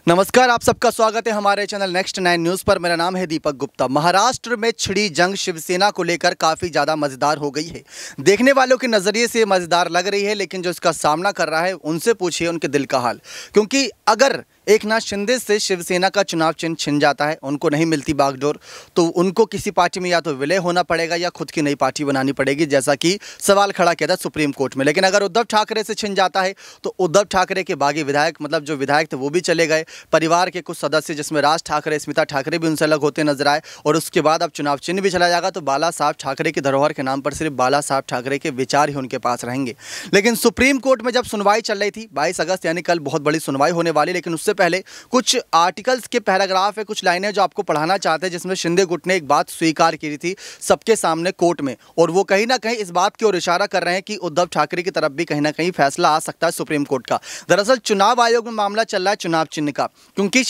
नमस्कार, आप सबका स्वागत है हमारे चैनल नेक्स्ट 9 न्यूज़ पर। मेरा नाम है दीपक गुप्ता। महाराष्ट्र में छिड़ी जंग शिवसेना को लेकर काफ़ी ज़्यादा मज़ेदार हो गई है। देखने वालों के नज़रिए से मज़ेदार लग रही है, लेकिन जो इसका सामना कर रहा है उनसे पूछिए उनके दिल का हाल। क्योंकि अगर एकनाथ शिंदे से शिवसेना का चुनाव चिन्ह छिन जाता है, उनको नहीं मिलती बागडोर, तो उनको किसी पार्टी में या तो विलय होना पड़ेगा या खुद की नई पार्टी बनानी पड़ेगी, जैसा कि सवाल खड़ा किया था सुप्रीम कोर्ट में। लेकिन अगर उद्धव ठाकरे से छिन जाता है तो उद्धव ठाकरे के बागी विधायक, मतलब जो विधायक थे वो भी चले गए। परिवार के कुछ सदस्य जिसमें राज ठाकरे, स्मिता ठाकरे भी उनसे अलग होते नजर आए। और उसके बाद अब चुनाव चिन्ह भी चला जाएगा तो बाला साहब ठाकरे की धरोहर के नाम पर सिर्फ बाला साहब ठाकरे के विचार ही उनके पास रहेंगे। लेकिन सुप्रीम कोर्ट में जब सुनवाई चल रही थी 22 अगस्त यानी कल बहुत बड़ी सुनवाई होने वाली, लेकिन उससे पहले कुछ आर्टिकल्स के पैराग्राफ है, कुछ लाइनें जो आपको पढ़ाना चाहते हैं, जिसमें शिंदे गुट ने एक बात स्वीकार की थी सबके सामने कोर्ट में। और वो कहीं ना कहीं इस बात की ओर इशारा कर रहे हैं कि उद्धव ठाकरे की तरफ भी कहीं ना कहीं फैसला आ सकता है सुप्रीम कोर्ट का। दरअसल चुनाव आयोग में मामला चल रहा है चुनाव चिन्ह का, क्योंकि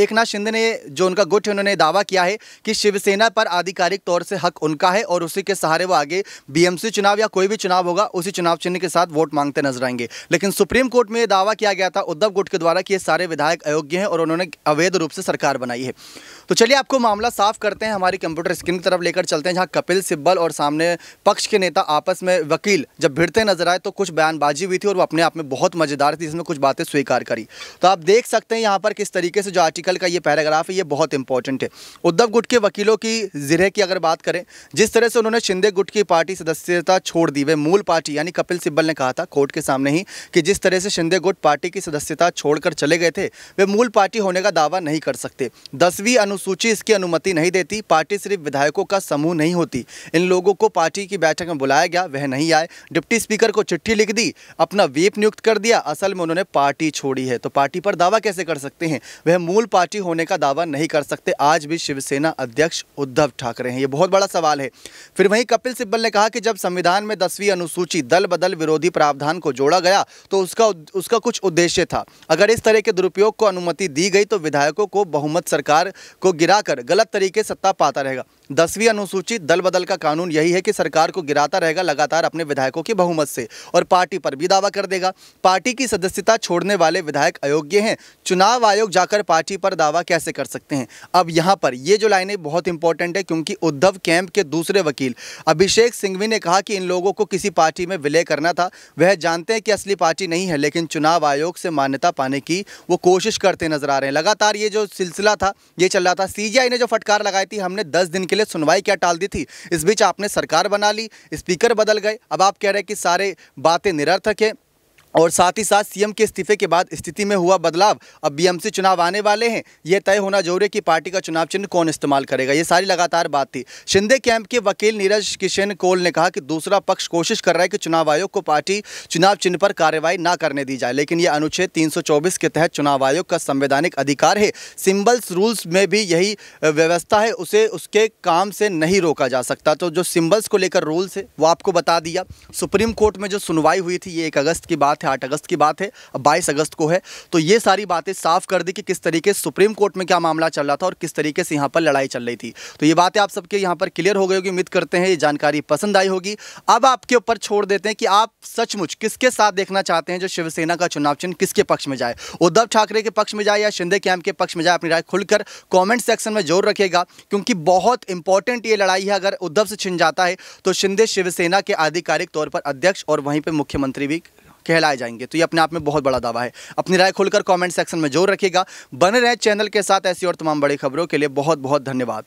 एकनाथ शिंदे ने, जो उनका गुट है, उन्होंने दावा किया है कि शिवसेना पर आधिकारिक तौर से हक उनका है और उसी के सहारे वो आगे बीएमसी चुनाव या कोई भी चुनाव होगा उसी चुनाव चिन्ह के साथ वोट मांगते नजर आएंगे। लेकिन सुप्रीम कोर्ट में यह दावा किया गया था उद्धव गुट के द्वारा कि ये सारे विधायक अयोग्य हैं और उन्होंने अवैध रूप से सरकार बनाई है। तो चलिए आपको मामला साफ करते हैं, हमारी कंप्यूटर स्क्रीन की तरफ लेकर चलते हैं, जहां कपिल सिब्बल और सामने पक्ष के नेता आपस में वकील जब भिड़ते नजर आए तो कुछ बयानबाजी हुई थी और वो अपने आप में बहुत मजेदार थी, इसमें कुछ बातें स्वीकार करी। तो आप देख सकते हैं यहाँ पर किस तरीके से जो आर्टिकल का ये पैराग्राफ है ये बहुत इंपॉर्टेंट है। उद्धव गुट के वकीलों की जिरह की अगर बात करें, जिस तरह से उन्होंने शिंदे गुट की पार्टी सदस्यता छोड़ दी, वे मूल पार्टी यानी कपिल सिब्बल ने कहा था कोर्ट के सामने ही कि जिस तरह से शिंदे गुट पार्टी की सदस्यता छोड़कर चले गए थे वे मूल पार्टी होने का दावा नहीं कर सकते। 10वीं अनुसूची इसकी अनुमति नहीं देती। पार्टी सिर्फ विधायकों का समूह नहीं होती। इन लोगों को पार्टी की बैठक में बुलाया गया, वह नहीं आए। डिप्टी स्पीकर को चिट्ठी लिख दी, अपना व्हीप नियुक्त कर दिया, असल में उन्होंने पार्टी छोड़ी है। तो पार्टी पर दावा कैसे कर सकते हैं? वह मूल पार्टी होने का दावा नहीं कर सकते। आज भी शिवसेना अध्यक्ष उद्धव ठाकरे हैं, ये बहुत बड़ा सवाल है। फिर वहीं कपिल सिब्बल ने कहा कि जब संविधान में 10वीं अनुसूची दल बदल विरोधी प्रावधान को जोड़ा गया तो उसका कुछ उद्देश्य था। अगर इस तरह के दुरुपयोग को अनुमति दी गई तो विधायकों को बहुमत सरकार को गिराकर गलत तरीके से सत्ता पाता रहेगा। 10वीं अनुसूची दल बदल का कानून यही है कि सरकार को गिराता रहेगा लगातार अपने विधायकों की बहुमत से और पार्टी पर भी दावा कर देगा। पार्टी की सदस्यता छोड़ने वाले विधायक अयोग्य हैं। चुनाव आयोग जाकर पार्टी पर दावा कैसे कर सकते हैं? अब यहाँ पर ये जो लाइनें बहुत इंपॉर्टेंट है, क्योंकि उद्धव कैंप के दूसरे वकील अभिषेक सिंघवी ने कहा कि इन लोगों को किसी पार्टी में विलय करना था। वह जानते हैं कि असली पार्टी नहीं है, लेकिन चुनाव आयोग से मान्यता पाने की वो कोशिश करते नजर आ रहे हैं। लगातार ये जो सिलसिला था ये चल रहा था। सीजीआई ने जो फटकार लगाई थी, हमने 10 दिन के लिए सुनवाई क्या टाल दी थी, इस बीच आपने सरकार बना ली, स्पीकर बदल गए। अब आप कह रहे हैं कि सारे बातें निरर्थक है और साथ ही साथ सीएम के इस्तीफे के बाद स्थिति में हुआ बदलाव। अब बीएमसी चुनाव आने वाले हैं, यह तय होना जरूरी है कि पार्टी का चुनाव चिन्ह कौन इस्तेमाल करेगा। ये सारी लगातार बात थी। शिंदे कैंप के वकील नीरज किशन कोल ने कहा कि दूसरा पक्ष कोशिश कर रहा है कि चुनाव आयोग को पार्टी चुनाव चिन्ह पर कार्रवाई ना करने दी जाए, लेकिन यह अनुच्छेद 324 के तहत चुनाव आयोग का संवैधानिक अधिकार है। सिंबल्स रूल्स में भी यही व्यवस्था है, उसे उसके काम से नहीं रोका जा सकता। तो जो सिंबल्स को लेकर रूल्स है वो आपको बता दिया। सुप्रीम कोर्ट में जो सुनवाई हुई थी ये 1 अगस्त की बात है, 8 अगस्त की बात है, अब 22 अगस्त को है। तो ये सारी बातें साफ कर दी कि किस तरीके से सुप्रीम कोर्ट में क्या मामला चल रहा था और किस तरीके से यहाँ पर लड़ाई चल रही थी। तो ये बातें आप सबके यहाँ पर क्लियर हो गई होगी। उम्मीद करते हैं ये जानकारी पसंद आई होगी। अब आपके ऊपर छोड़ देते हैं कि आप सचमुच किसके साथ देखना चाहते हैं, जो शिवसेना का चुनाव चिन्ह किसके पक्ष में जाए, उद्धव ठाकरे के पक्ष में जाए या शिंदे कैंप के पक्ष में जाए। अपनी राय खुलकर कॉमेंट सेक्शन में जरूर रखिएगा, क्योंकि बहुत इंपॉर्टेंट ये लड़ाई है। अगर उद्धव से छिन जाता है तो शिंदे शिवसेना के आधिकारिक तौर पर अध्यक्ष और वहीं पर मुख्यमंत्री भी कहलाए जाएंगे। तो ये अपने आप में बहुत बड़ा दावा है। अपनी राय खुलकर कमेंट सेक्शन में जरूर रखिएगा। बने रहे चैनल के साथ ऐसी और तमाम बड़ी खबरों के लिए। बहुत बहुत धन्यवाद।